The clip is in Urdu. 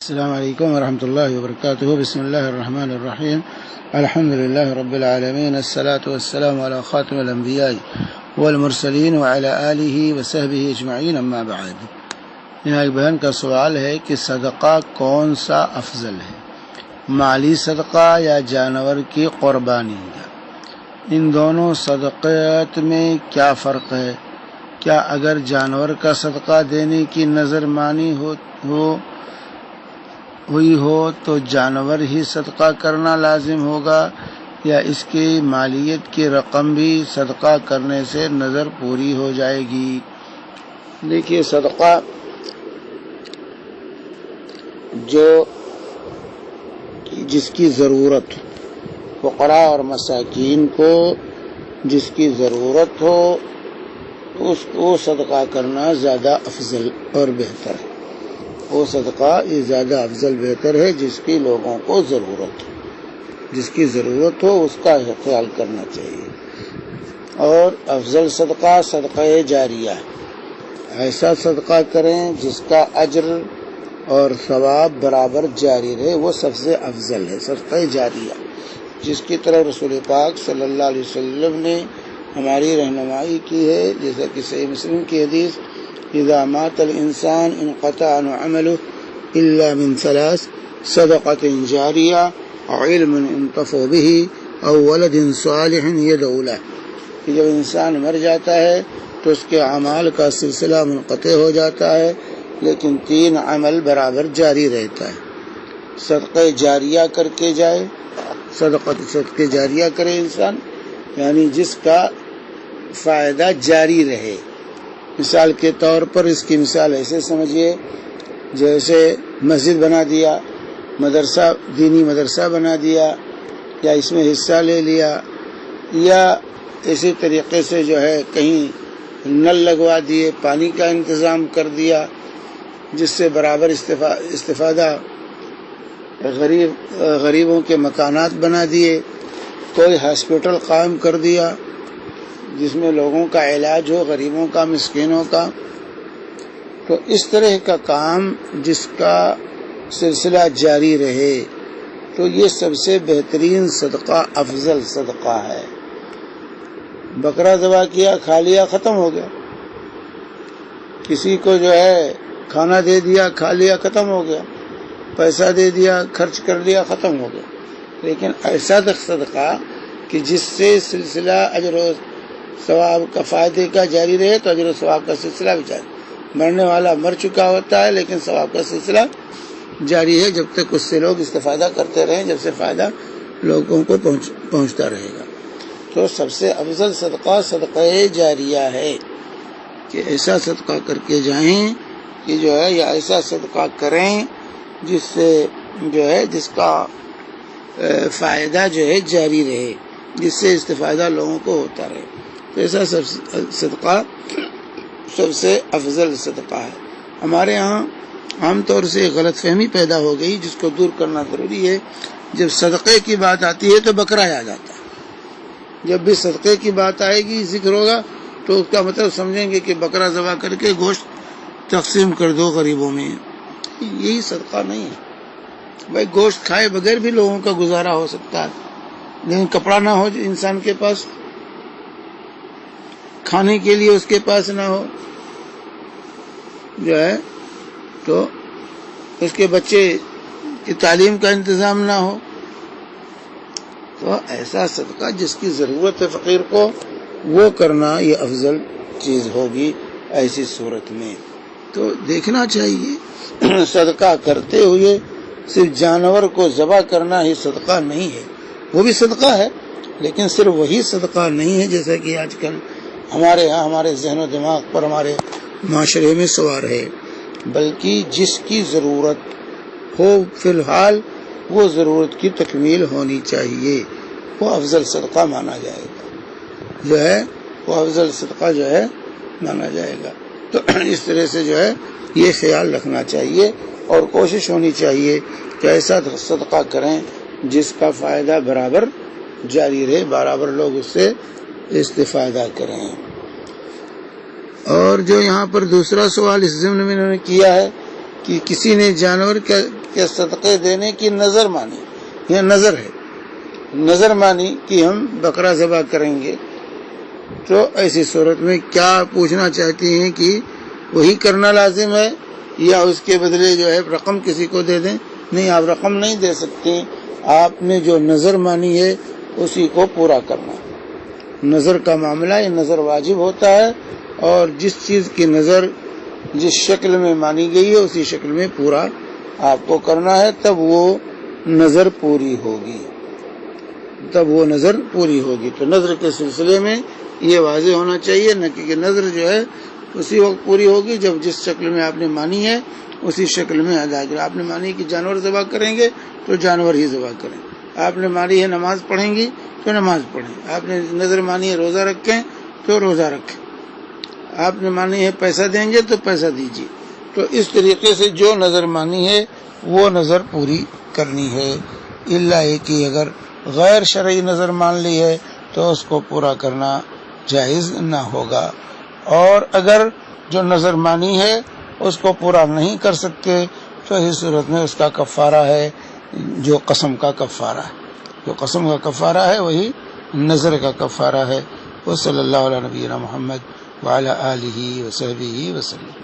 السلام علیکم ورحمۃ اللہ وبرکاتہ. بسم اللہ الرحمن الرحیم. الحمد للہ رب العالمین، الصلاۃ والسلام علی خاتم الانبیاء والمرسلین وعلی آلہ وصحبہ اجمعین، اما بعد. یہاں ایک بہن کا سوال ہے کہ صدقہ کون سا افضل ہے، مالی صدقہ یا جانور کی قربانی کا؟ ان دونوں صدقات میں کیا فرق ہے؟ کیا اگر جانور کا صدقہ دینے کی نظر مانی ہوئی ہو تو جانور ہی صدقہ کرنا لازم ہوگا، یا اس کی مالیت کی رقم بھی صدقہ کرنے سے نظر پوری ہو جائے گی؟ دیکھیے، صدقہ جس کی ضرورت، فقراء اور مساکین کو جس کی ضرورت ہو اس کو صدقہ کرنا زیادہ افضل اور بہتر ہے. وہ صدقہ یہ زیادہ افضل بہتر ہے جس کی لوگوں کو ضرورت ہو، جس کی ضرورت ہو اس کا خیال کرنا چاہیے. اور افضل صدقہ صدقہ جاریہ، ایسا صدقہ کریں جس کا اجر اور ثواب برابر جاری رہے، وہ سب سے افضل ہے صدقہ جاریہ، جس کی طرف رسول پاک صلی اللہ علیہ وسلم نے ہماری رہنمائی کی ہے. جیسا کہ صحیح مسلم کی حدیث، اذا مات الانسان انقطع عنه عمله الا من ثلاث، صدقة جاریہ او علم ينتفع به او ولد صالح يدعو له. کہ جب انسان مر جاتا ہے تو اس کے اعمال کا سلسلہ منقطع ہو جاتا ہے، لیکن 3 عمل برابر جاری رہتا ہے. صدقہ جاریہ کر کے جائے، صدقہ جاریہ کرے انسان، یعنی جس کا فائدہ جاری رہے. مثال کے طور پر اس کی مثال ایسے سمجھیے، جیسے مسجد بنا دیا، مدرسہ، دینی مدرسہ بنا دیا، یا اس میں حصہ لے لیا، یا اسی طریقے سے جو ہے کہیں نل لگوا دیے، پانی کا انتظام کر دیا، جس سے برابر استفادہ، غریبوں کے مکانات بنا دیے، کوئی ہاسپٹل قائم کر دیا جس میں لوگوں کا علاج ہو، غریبوں کا، مسکینوں کا. تو اس طرح کا کام جس کا سلسلہ جاری رہے تو یہ سب سے بہترین صدقہ، افضل صدقہ ہے. بکرا ذبح کیا، کھا لیا، ختم ہو گیا. کسی کو جو ہے کھانا دے دیا، کھا لیا، ختم ہو گیا. پیسہ دے دیا، خرچ کر لیا، ختم ہو گیا. لیکن ایسا صدقہ کہ جس سے سلسلہ اجر و ثواب کا، فائدے کا جاری رہے، تو اجر و ثواب کا سلسلہ بھی جاری. مرنے والا مر چکا ہوتا ہے لیکن ثواب کا سلسلہ جاری ہے جب تک اس سے لوگ استفادہ کرتے رہیں، جب سے فائدہ لوگوں کو پہنچتا رہے گا. تو سب سے افضل صدقہ صدقہ جاریہ ہے کہ ایسا صدقہ کر کے جائیں کہ جو ہے، یا ایسا صدقہ کریں جس سے جو ہے، جس کا فائدہ جو ہے جاری رہے، جس سے استفادہ لوگوں کو ہوتا رہے. تو ایسا صدقہ سب سے افضل صدقہ ہے. ہمارے ہاں عام طور سے غلط فہمی پیدا ہو گئی جس کو دور کرنا ضروری ہے. جب صدقے کی بات آتی ہے تو بکرا یاد آتا ہے. جب بھی صدقے کی بات آئے گی، ذکر ہوگا، تو اس کا مطلب سمجھیں گے کہ بکرا ذبح کر کے گوشت تقسیم کر دو غریبوں میں. یہی صدقہ نہیں ہے. بھائی گوشت کھائے بغیر بھی لوگوں کا گزارا ہو سکتا ہے، لیکن کپڑا نہ ہو انسان کے پاس، کھانے کے لیے اس کے پاس نہ ہو، جو ہے تو اس کے بچے کی تعلیم کا انتظام نہ ہو، تو ایسا صدقہ جس کی ضرورت ہے فقیر کو، وہ کرنا یہ افضل چیز ہوگی ایسی صورت میں. تو دیکھنا چاہیے صدقہ کرتے ہوئے صرف جانور کو ذبح کرنا ہی صدقہ نہیں ہے. وہ بھی صدقہ ہے لیکن صرف وہی صدقہ نہیں ہے جیسا کہ آج کل ہمارے ہاں، ہمارے ذہن و دماغ پر، ہمارے معاشرے میں سوار ہے. بلکہ جس کی ضرورت ہو فی الحال، وہ ضرورت کی تکمیل ہونی چاہیے، وہ افضل صدقہ مانا جائے گا، جو ہے وہ افضل صدقہ جو ہے مانا جائے گا. تو اس طرح سے جو ہے یہ خیال رکھنا چاہیے اور کوشش ہونی چاہیے کہ ایسا صدقہ کریں جس کا فائدہ برابر جاری رہے، برابر لوگ اس سے استفادہ کریں. اور جو یہاں پر دوسرا سوال اس ضمن میں انہوں نے کیا ہے کہ کسی نے جانور کے صدقے دینے کی نظر مانی، یہ نظر ہے، نظر مانی کہ ہم بکرا ذبح کریں گے، تو ایسی صورت میں کیا پوچھنا چاہتی ہیں کہ وہی کرنا لازم ہے یا اس کے بدلے جو ہے رقم کسی کو دے دیں؟ نہیں، آپ رقم نہیں دے سکتے، آپ نے جو نظر مانی ہے اسی کو پورا کرنا۔ نظر کا معاملہ یہ نظر واجب ہوتا ہے، اور جس چیز کی نظر جس شکل میں مانی گئی ہے اسی شکل میں پورا آپ کو کرنا ہے، تب وہ نظر پوری ہوگی، تب وہ نظر پوری ہوگی۔ تو نظر کے سلسلے میں یہ واضح ہونا چاہیے، نہ کہ نظر جو ہے اسی وقت پوری ہوگی جب جس شکل میں آپ نے مانی ہے اسی شکل میں ادا کریں۔ آپ نے مانی کہ جانور ذبح کریں گے تو جانور ہی ذبح کریں، آپ نے مانی ہے نماز پڑھیں گی تو نماز پڑھیں، آپ نے نظر مانی ہے روزہ رکھیں تو روزہ رکھیں، آپ نے مانی ہے پیسہ دیں گے تو پیسہ دیجیے۔ تو اس طریقے سے جو نظر مانی ہے وہ نظر پوری کرنی ہے، الا یہ کہ اگر غیر شرعی نظر مان لی ہے تو اس کو پورا کرنا جائز نہ ہوگا، اور اگر جو نظر مانی ہے اس کو پورا نہیں کر سکتے تو اس صورت میں اس کا کفارہ ہے جو قسم کا کفارہ ہے، جو قسم کا کفارہ ہے وہی نظر کا کفارہ ہے۔ وصلی اللہ علیہ نبینا محمد وعلی آلہ وصحبہ وسلم۔